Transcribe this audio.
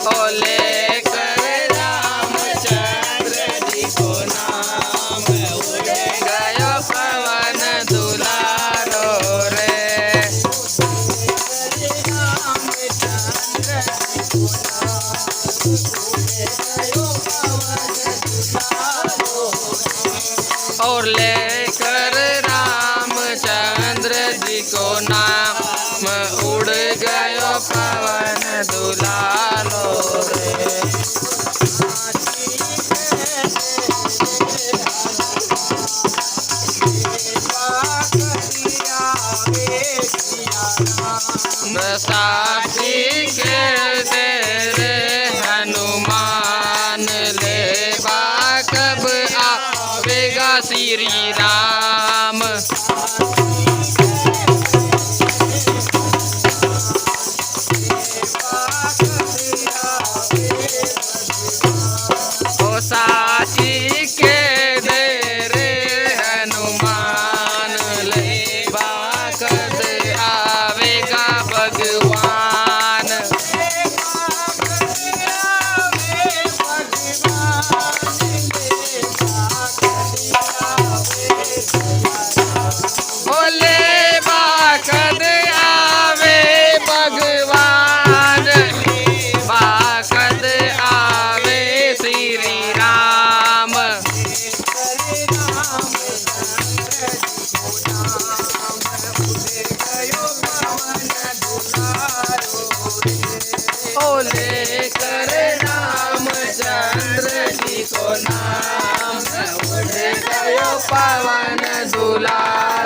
ओले कर रामचंद्र जी को नाम उड़ गयो पवन दुलारो रे। और लेकर रामचंद्र जी को नाम उड़ गयो पवन दुलारो रे। साथी के दे रे हनुमान लेवा कब आवेगा श्री राम। ओ साथी के दे रे हनुमान लेवा कब आवेगा भगवान। बोले बाकद आवे भगवान बाकद आवे श्री राम। बोले कर रामचंद्र जी को नाम उड़ गयो पवन दुलारो।